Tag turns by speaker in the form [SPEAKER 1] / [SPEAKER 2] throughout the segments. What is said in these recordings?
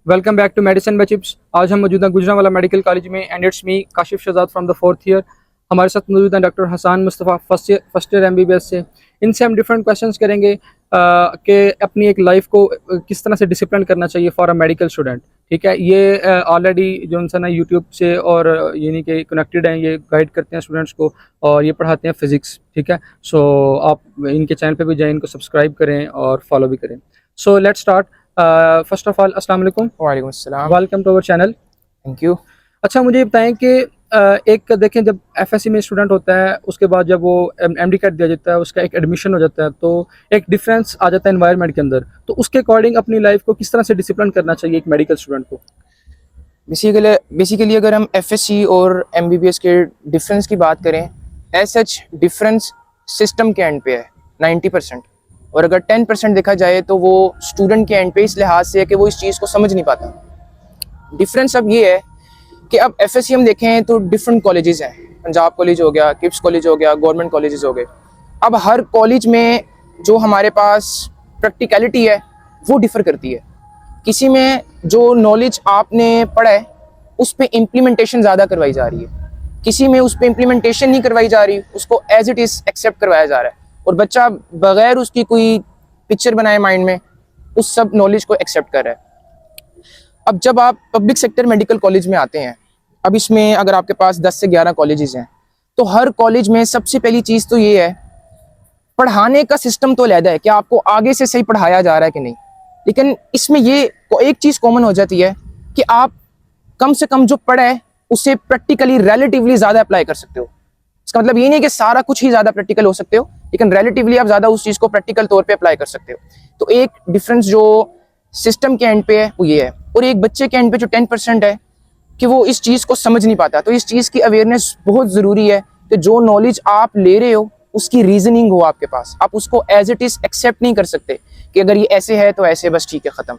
[SPEAKER 1] Welcome back to medicine by chips. आज हम मौजूद हैं गुजरांवाला मेडिकल कॉलेज में and it's me Kashif Shahzad from the 4th year. हमारे साथ मौजूद हैं doctor Hassan Mustafa first year MBBS से। इनसे हम डिफरेंट क्वेश्चंस करेंगे कि अपनी एक लाइफ को किस तरह से डिसिप्लिन करना चाहिए फॉर अ मेडिकल स्टूडेंट। ठीक है, ये ऑलरेडी जो उनसे ना यूट्यूब से और यानी कि कनेक्टेड हैं, ये गाइड करते हैं स्टूडेंट्स को और ये पढ़ाते हैं फिज़िक्स। ठीक है, सो आप इनके चैनल पे भी जाएँ, इनको सब्सक्राइब करें और फॉलो भी करें। So let's start. First of all अस्सलाम वालेकुम।
[SPEAKER 2] वालेकुम अस्सलाम।
[SPEAKER 1] Welcome to our channel.
[SPEAKER 2] Thank you.
[SPEAKER 1] अच्छा, मुझे ये बताएं कि एक देखें, जब FSC में स्टूडेंट होता है उसके बाद जब वो MD कर दिया जाता है, उसका एक एडमिशन हो जाता है, तो एक डिफरेंस आ जाता है एनवायरनमेंट के अंदर। तो उसके अकॉर्डिंग अपनी लाइफ को किस तरह से डिसिप्लिन करना चाहिए एक मेडिकल स्टूडेंट को?
[SPEAKER 2] बेसिकली अगर हम FSC और MBBS के डिफरेंस की बात करें, एज सच डिफरेंस सिस्टम के एंड पे है 90%, और अगर 10% देखा जाए तो वो स्टूडेंट के एंड पे इस लिहाज से है कि वो इस चीज़ को समझ नहीं पाता। डिफरेंस अब ये है कि अब FSC हम देखें तो डिफरेंट कॉलेजेस हैं, पंजाब कॉलेज हो गया, किप्स कॉलेज हो गया, गवर्नमेंट कॉलेजेस हो गए। अब हर कॉलेज में जो हमारे पास प्रैक्टिकलिटी है वो डिफ़र करती है। किसी में जो नॉलेज आपने पढ़ा है उस पर इम्प्लीमेंटेशन ज़्यादा करवाई जा रही है, किसी में उस पर इम्प्लीमेंटेशन नहीं करवाई जा रही, उसको एज इट इज़ एक्सेप्ट करवाया जा रहा है और बच्चा बगैर उसकी कोई पिक्चर बनाए माइंड में उस सब नॉलेज को एक्सेप्ट कर रहा है। अब जब आप पब्लिक सेक्टर मेडिकल कॉलेज में आते हैं, अब इसमें अगर आपके पास 10 से 11 कॉलेजेस हैं, तो हर कॉलेज में सबसे पहली चीज़ तो ये है, पढ़ाने का सिस्टम तो अलग है कि आपको आगे से सही पढ़ाया जा रहा है कि नहीं, लेकिन इसमें ये एक चीज़ कॉमन हो जाती है कि आप कम से कम जो पढ़ा है उसे प्रैक्टिकली रिलेटिवली ज़्यादा अप्लाई कर सकते हो। इसका मतलब ये नहीं कि सारा कुछ ही ज़्यादा प्रैक्टिकल हो सकते हो, लेकिन रिलेटिवली आप ज़्यादा उस चीज़ को प्रैक्टिकल तौर पे अप्लाई कर सकते हो। तो एक डिफरेंस जो सिस्टम के एंड पे है वो ये है, और एक बच्चे के एंड पे जो 10% है कि वो इस चीज़ को समझ नहीं पाता। तो इस चीज़ की अवेयरनेस बहुत ज़रूरी है कि जो नॉलेज आप ले रहे हो उसकी रीजनिंग हो आपके पास, आप उसको एज इट इज़ एक्सेप्ट नहीं कर सकते कि अगर ये ऐसे है तो ऐसे, बस ठीक है ख़त्म,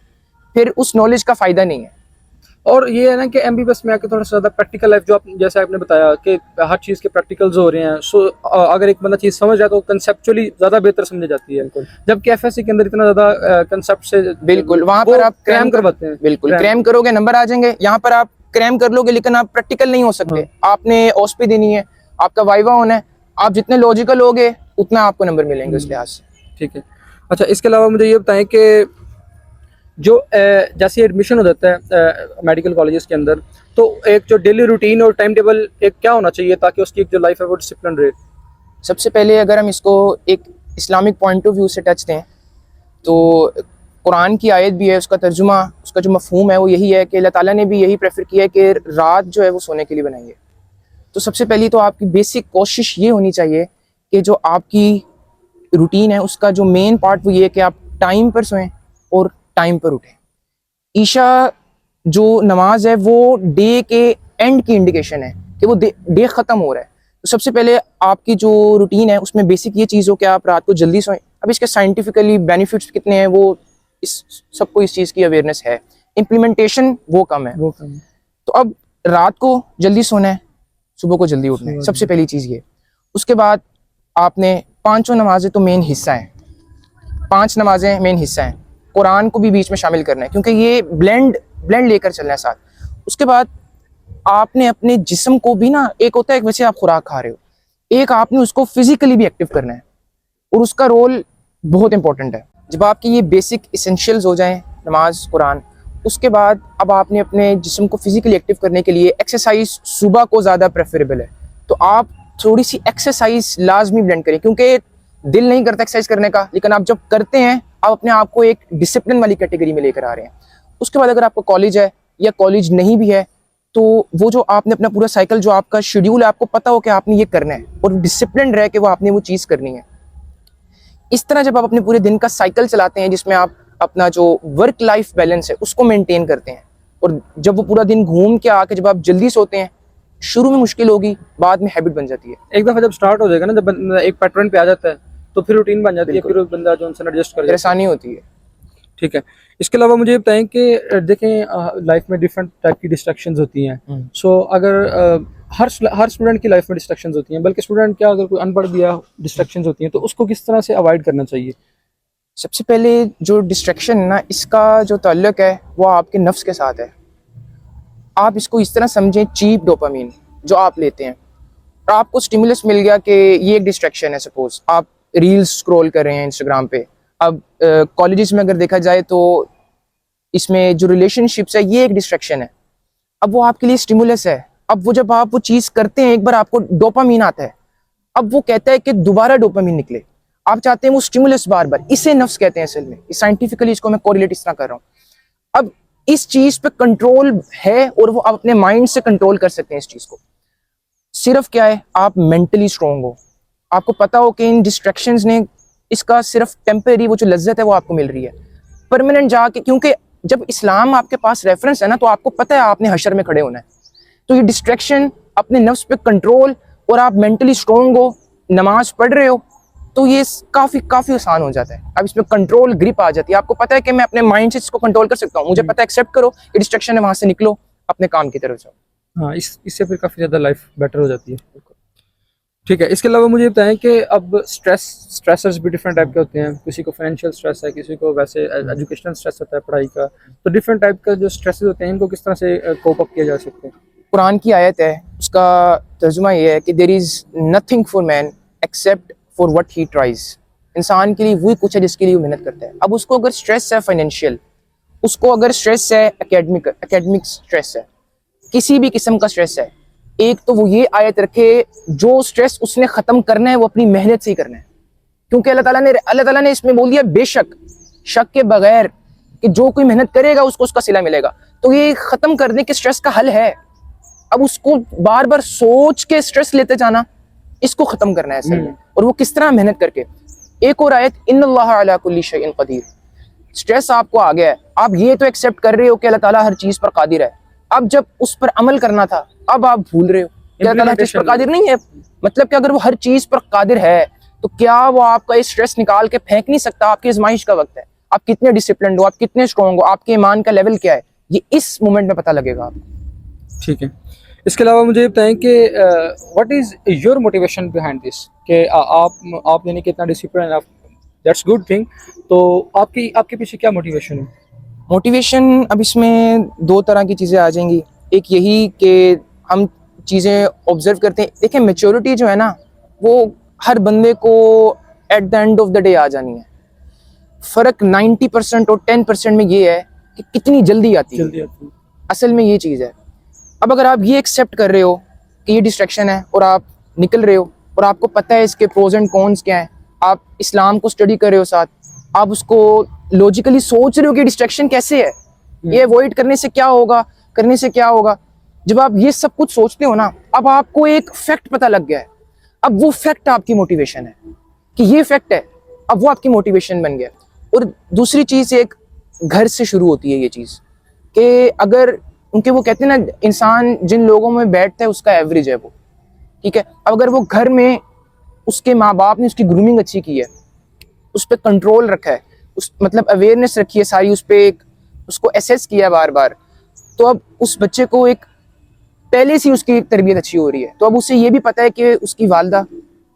[SPEAKER 2] फिर उस नॉलेज का फ़ायदा नहीं है।
[SPEAKER 1] और ये है ना कि MBBS में आके थोड़ा सा ज़्यादा प्रैक्टिकल लाइफ, जो आप जैसे आपने बताया कि हर चीज़ के प्रैक्टिकल्स हो रहे हैं। सो अगर एक बंदा चीज़ समझ जाए तो कंसेप्चुअली ज़्यादा बेहतर समझी जाती है, जबकि FSC के अंदर इतना ज़्यादा कंसेप्ट से
[SPEAKER 2] बिल्कुल वहाँ पर आप
[SPEAKER 1] क्रैम करवाते हैं।
[SPEAKER 2] बिल्कुल क्रैम करोगे नंबर आ जाएंगे। यहाँ पर आप क्रैम कर लोगे लेकिन आप प्रैक्टिकल नहीं हो सकते। आपने OSPE देनी है, आपका वाइवा होना है, आप जितने लॉजिकल होगे उतना आपको नंबर मिलेंगे उस लिहाज से।
[SPEAKER 1] ठीक है। अच्छा, इसके अलावा मुझे ये बताएं कि जो जैसे एडमिशन हो जाता है मेडिकल कॉलेजेस के अंदर, तो एक जो डेली रूटीन और टाइम टेबल एक क्या होना चाहिए ताकि उसकी एक जो लाइफ है वो डिसिप्लिन रहे?
[SPEAKER 2] सबसे पहले अगर हम इसको एक इस्लामिक पॉइंट ऑफ व्यू से टच दें तो कुरान की आयत भी है, उसका तर्जुमा, उसका जो मफहूम है वो यही है कि अल्लाह ताला ने भी यही प्रेफर किया है कि रात जो है वो सोने के लिए बनाई है। तो सबसे पहली तो आपकी बेसिक कोशिश ये होनी चाहिए कि जो आपकी रूटीन है उसका जो मेन पार्ट वो ये है कि आप टाइम पर सोएं और टाइम पर उठें। ईशा जो नमाज है वो डे के एंड की इंडिकेशन है कि वो डे ख़त्म हो रहा है। तो सबसे पहले आपकी जो रूटीन है उसमें बेसिक ये चीज़ हो कि आप रात को जल्दी सोएं। अब इसके साइंटिफिकली बेनिफिट्स कितने हैं वो इस सबको इस चीज़ की अवेयरनेस है, इम्प्लीमेंटेशन वो कम है। तो अब रात को जल्दी सोना है, सुबह को जल्दी उठना है, सबसे पहली चीज़ ये। उसके बाद आपने 5 नमाजें तो मेन हिस्सा हैं, 5 नमाजें मेन हिस्सा हैं, कुरान को भी बीच में शामिल करना है क्योंकि ये ब्लेंड लेकर चलना है साथ। उसके बाद आपने अपने जिस्म को भी ना, एक होता है वैसे आप खुराक खा रहे हो, एक आपने उसको फिजिकली भी एक्टिव करना है और उसका रोल बहुत इंपॉर्टेंट है। जब आपकी ये बेसिक इसेंशियल्स हो जाएं, नमाज, कुरान, उसके बाद अब आपने अपने जिस्म को फिजिकली एक्टिव करने के लिए एक्सरसाइज सुबह को ज़्यादा प्रेफरेबल है। तो आप थोड़ी सी एक्सरसाइज लाजमी ब्लेंड करें क्योंकि दिल नहीं करता एक्सरसाइज करने का, लेकिन आप जब करते हैं आप अपने आप को एक डिसिप्लिन वाली कैटेगरी में लेकर आ रहे हैं। उसके बाद अगर आपका कॉलेज है या कॉलेज नहीं भी है तो वो जो आपने अपना पूरा साइकिल, जो आपका शेड्यूल है, आपको पता हो कि आपने ये करना है और डिसिप्लिन रह के वो आपने वो चीज़ करनी है। इस तरह जब आप अपने पूरे दिन का साइकिल चलाते हैं जिसमें आप अपना जो वर्क लाइफ बैलेंस है उसको मेंटेन करते हैं, और जब वो पूरा दिन घूम के आके जब आप जल्दी सोते हैं, शुरू में मुश्किल होगी, बाद में हैबिट बन जाती है।
[SPEAKER 1] एक दफ़ा जब स्टार्ट हो जाएगा ना, जब बंदा एक पैटर्न पे आ जाता है तो फिर रूटीन बन जाती है, फिर बंदा जो उनसे एडजस्ट कर जाता है,
[SPEAKER 2] आसानी होती है।
[SPEAKER 1] ठीक है। इसके अलावा मुझे बताएं कि देखें लाइफ में डिफरेंट टाइप की डिस्ट्रैक्शंस होती हैं। सो अगर हर स्टूडेंट की लाइफ में डिस्ट्रैक्शंस होती हैं, बल्कि स्टूडेंट क्या, अगर कोई अनपढ़ भी है, डिस्ट्रैक्शंस होती हैं, तो उसको किस तरह से अवॉइड करना चाहिए?
[SPEAKER 2] सबसे पहले जो डिस्ट्रैक्शन है ना, इसका जो ताल्लुक है वो आपके नफ्स के साथ है। आप इसको इस तरह समझें, चीप डोपामीन जो आप लेते हैं, और आपको स्टिमुलस मिल गया कि ये एक डिस्ट्रैक्शन है। सपोज आप रील्स स्क्रॉल कर रहे हैं इंस्टाग्राम पे। अब कॉलेजेस में अगर देखा जाए तो इसमें जो रिलेशनशिप्स है ये एक डिस्ट्रैक्शन है। अब वो आपके लिए स्टिमुलस है। अब वो जब आप वो चीज़ करते हैं, एक बार आपको डोपामीन आता है, अब वो कहता है कि दोबारा डोपामीन निकले। आप चाहते हैं वो स्टिमुलस बार बार, इसे नफ्स कहते हैं असल में। साइंटिफिकली इसको मैं कोरिलेट इस तरह कर रहा हूँ। अब इस चीज़ पे कंट्रोल है और वो आप अपने माइंड से कंट्रोल कर सकते हैं इस चीज़ को। सिर्फ क्या है, आप मेंटली स्ट्रोंग हो, आपको पता हो कि इन डिस्ट्रैक्शंस ने इसका सिर्फ टेम्परेरी वो जो लज्जत है वो आपको मिल रही है। परमानेंट जाके, क्योंकि जब इस्लाम आपके पास रेफरेंस है ना, तो आपको पता है आपने हशर में खड़े होना है। तो ये डिस्ट्रैक्शन, अपने नफ्स पे कंट्रोल, और आप मेंटली स्ट्रोंग हो, नमाज पढ़ रहे हो, तो ये काफ़ी आसान हो जाता है। अब इसमें कंट्रोल ग्रिप आ जाती है। आपको पता है कि मैं अपने माइंड से इसको कंट्रोल कर सकता हूँ। मुझे पता है, एक्सेप्ट करो कि डिस्ट्रैक्शन है, वहाँ से निकलो, अपने काम की तरफ जाओ।
[SPEAKER 1] हाँ, इससे फिर काफ़ी ज़्यादा लाइफ बेटर हो जाती है। ठीक है, इसके अलावा मुझे बताएं कि अब स्ट्रेसर्स भी डिफरेंट टाइप के होते हैं। किसी को फाइनेंशियल स्ट्रेस है, किसी को वैसे एजुकेशनल स्ट्रेस होता है पढ़ाई का। तो डिफरेंट टाइप का जो स्ट्रेसेस होते हैं, इनको किस तरह से कोप अप किया जा सकता है?
[SPEAKER 2] कुरान की आयत है, उसका तर्जुमा ये है कि there is nothing for man except for what he tries. इंसान के लिए वही कुछ है जिसके लिए वो मेहनत करता है। अब उसको अगर स्ट्रेस है फाइनेंशियल, उसको अगर स्ट्रेस है एकेडमिक स्ट्रेस है, किसी भी किस्म का स्ट्रेस है, एक तो वो ये आयत रखे, जो स्ट्रेस उसने ख़त्म करना है वो अपनी मेहनत से ही करना है। क्योंकि अल्लाह ताला ने इसमें बोल दिया, बेशक, शक के बगैर, कि जो कोई मेहनत करेगा उसको उसका सिला मिलेगा। तो ये ख़त्म करने के स्ट्रेस का हल है। अब उसको बार बार सोच के स्ट्रेस लेते जाना, इसको ख़त्म करना है असल में। और वो किस तरह? मेहनत करके। एक और आयत, इन्नल्लाह अला कुल्ली शैइन क़दीर। स्ट्रेस आपको आ गया है, आप ये तो एक्सेप्ट कर रहे हो कि अल्लाह ताला हर चीज़ पर कादिर है। अब जब उस पर अमल करना था, अब आप भूल रहे हो कि अल्लाह ताला हर चीज़ पर कादिर नहीं है। मतलब कि अगर वो हर चीज़ पर कादिर है, तो क्या वो आपका इस स्ट्रेस निकाल के फेंक नहीं सकता? आपकी आजमाइश का वक्त है, आप कितने डिसिप्लिन हो, आप कितने स्ट्रॉन्ग हो, आपके ईमान का लेवल क्या है, ये इस मोमेंट में पता लगेगा आपको।
[SPEAKER 1] ठीक है, इसके अलावा मुझे बताएं कि what is your motivation behind this, कि आप यानी कितना डिसिप्लिन आप, दैट्स गुड थिंग। तो आपके पीछे क्या मोटिवेशन है?
[SPEAKER 2] मोटिवेशन, अब इसमें दो तरह की चीज़ें आ जाएंगी। एक यही कि हम चीज़ें ऑब्जर्व करते हैं। देखिए, मेच्योरिटी जो है ना, वो हर बंदे को at the end of the day आ जानी है। फ़र्क 90% और 10% में ये है कि कितनी जल्दी आती है। असल में ये चीज़ है। अब अगर आप ये एक्सेप्ट कर रहे हो कि ये डिस्ट्रैक्शन है और आप निकल रहे हो, और आपको पता है इसके प्रोज एंड कॉन्स क्या हैं, आप इस्लाम को स्टडी कर रहे हो, साथ आप उसको लॉजिकली सोच रहे हो कि डिस्ट्रैक्शन कैसे है, ये अवॉइड करने से क्या होगा, करने से क्या होगा। जब आप ये सब कुछ सोचते हो ना, अब आपको एक फैक्ट पता लग गया है। अब वो फैक्ट आपकी मोटिवेशन है कि ये फैक्ट है, अब वो आपकी मोटिवेशन बन गया। और दूसरी चीज़, एक घर से शुरू होती है ये चीज़, कि अगर उनके, वो कहते हैं ना, इंसान जिन लोगों में बैठता है उसका एवरेज है वो, ठीक है। अब अगर वो घर में उसके माँ बाप ने उसकी ग्रूमिंग अच्छी की है, उस पर कंट्रोल रखा है, उस मतलब अवेयरनेस रखी है सारी, उस पर एक उसको एसेस किया बार बार, तो अब उस बच्चे को एक पहले से उसकी एक तरबियत अच्छी हो रही है। तो अब उसे ये भी पता है कि उसकी वालदा,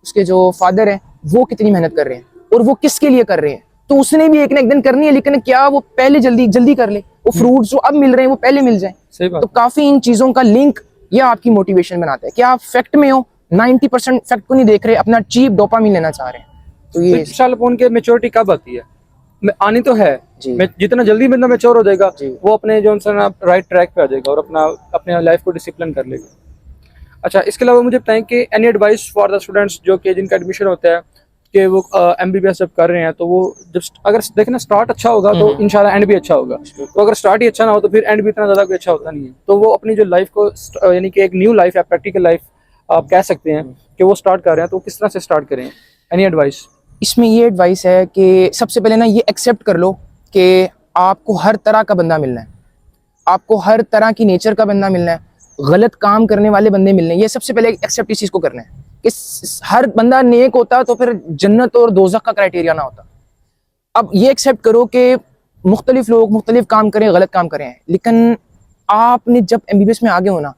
[SPEAKER 2] उसके जो फादर हैं, वो कितनी मेहनत कर रहे हैं और वो किसके लिए कर रहे हैं। तो उसने भी एक ना एक दिन करनी है, लेकिन क्या वो पहले जल्दी कर ले, वो फ्रूट्स जो अब मिल रहे हैं वो पहले मिल जाए। तो काफ़ी इन चीज़ों का लिंक यह आपकी मोटिवेशन बनाता है कि आप फैक्ट में हो, 90% फैक्ट को नहीं देख रहे, अपना चीप डोपामिन लेना चाह रहे हैं। तो ये
[SPEAKER 1] फोन के मेच्योरिटी कब आती है? आनी तो है
[SPEAKER 2] जी,
[SPEAKER 1] जितना जल्दी बंदा मैच्योर हो जाएगा,
[SPEAKER 2] जी,
[SPEAKER 1] वो अपने जो राइट ट्रैक पे आ जाएगा और अपने लाइफ को डिसिप्लिन कर लेगा। अच्छा, इसके अलावा मुझे बताएं कि any advice for the students जो कि जिनका एडमिशन होता है, कि वो MBBS जब कर रहे हैं, तो वो जब अगर देखना स्टार्ट अच्छा होगा तो इंशाल्लाह एंड भी अच्छा होगा। तो अगर स्टार्ट ही अच्छा ना हो तो फिर एंड भी इतना ज़्यादा कोई अच्छा होता नहीं है। तो वो अपनी जो लाइफ को, यानी कि एक न्यू लाइफ है, प्रैक्टिकल लाइफ आप कह सकते हैं, कि वो स्टार्ट कर रहे हैं, तो किस तरह से स्टार्ट करें? Any advice?
[SPEAKER 2] इसमें ये एडवाइस है कि सबसे पहले ना ये एक्सेप्ट कर लो कि आपको हर तरह का बंदा मिलना है, आपको हर तरह की नेचर का बंदा मिलना है, गलत काम करने वाले बंदे मिलने हैं। ये सबसे पहले एक्सेप्ट इस चीज़ को करना है कि हर बंदा नेक होता तो फिर जन्नत और दोज़ख का क्राइटेरिया ना होता। अब ये एक्सेप्ट करो कि मुख्तलिफ लोग मुख्तलिफ काम करें, गलत काम करें, लेकिन आपने जब MBBS में आगे होना,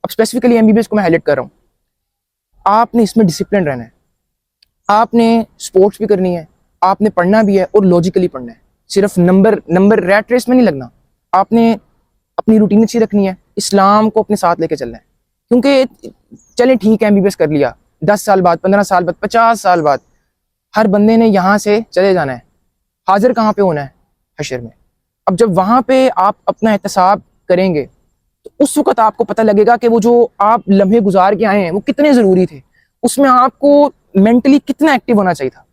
[SPEAKER 2] अब स्पेसिफिकली MBBS को मैं हाईलाइट कर रहा हूँ, आपने इसमें डिसिप्लिन रहना है। आपने स्पोर्ट्स भी करनी है, आपने पढ़ना भी है और लॉजिकली पढ़ना है, सिर्फ नंबर रैट रेस में नहीं लगना। आपने अपनी रूटीन अच्छी रखनी है, इस्लाम को अपने साथ लेके चलना है। क्योंकि चले ठीक है एमबीबीएस कर लिया, 10 साल बाद, 15 साल बाद, 50 साल बाद हर बंदे ने यहाँ से चले जाना है। हाजिर कहाँ पे होना है? हशर में। अब जब वहाँ पे आप अपना एहतसाब करेंगे तो उस वक्त आपको पता लगेगा कि वो जो आप लम्हे गुजार के आए हैं वो कितने ज़रूरी थे, उसमें आपको मेंटली कितना एक्टिव होना चाहिए था।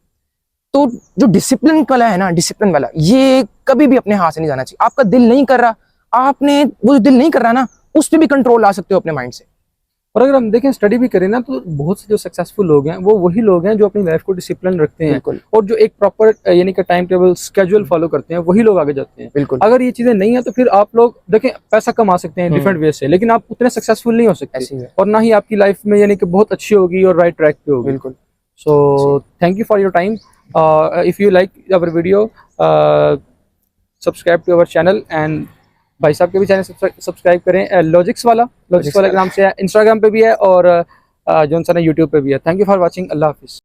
[SPEAKER 2] तो जो डिसिप्लिन वाला है ना, डिसिप्लिन वाला, ये कभी भी अपने हाथ से नहीं जाना चाहिए। आपका दिल नहीं कर रहा, आपने वो जो दिल नहीं कर रहा ना, उस पर भी कंट्रोल ला सकते हो अपने माइंड से।
[SPEAKER 1] और अगर हम देखें स्टडी भी करें ना, तो बहुत से जो सक्सेसफुल लोग हैं वो वही लोग हैं जो अपनी लाइफ को डिसिप्लिन रखते हैं
[SPEAKER 2] बिल्कुल।
[SPEAKER 1] और जो एक प्रॉपर यानी कि टाइम टेबल स्केड्यूल फॉलो करते हैं, वही लोग आगे जाते हैं।
[SPEAKER 2] बिल्कुल।
[SPEAKER 1] अगर ये चीजें नहीं है तो फिर आप लोग देखें पैसा कमा सकते हैं डिफरेंट वे से, लेकिन आप उतने सक्सेसफुल नहीं हो
[SPEAKER 2] ऐसे ही
[SPEAKER 1] सकते
[SPEAKER 2] है।
[SPEAKER 1] और ना ही आपकी लाइफ में यानी कि बहुत अच्छी होगी और राइट ट्रैक पे होगी।
[SPEAKER 2] बिल्कुल।
[SPEAKER 1] So thank you for your time. If you like our video, subscribe to our channel and भाई साहब के भी चैनल सब्सक्राइब करें, लॉजिक्स वाला के नाम से है, इंस्टाग्राम पे भी है और जो यूट्यूब पे भी है। Thank you for watching. अल्लाह हाफिज़।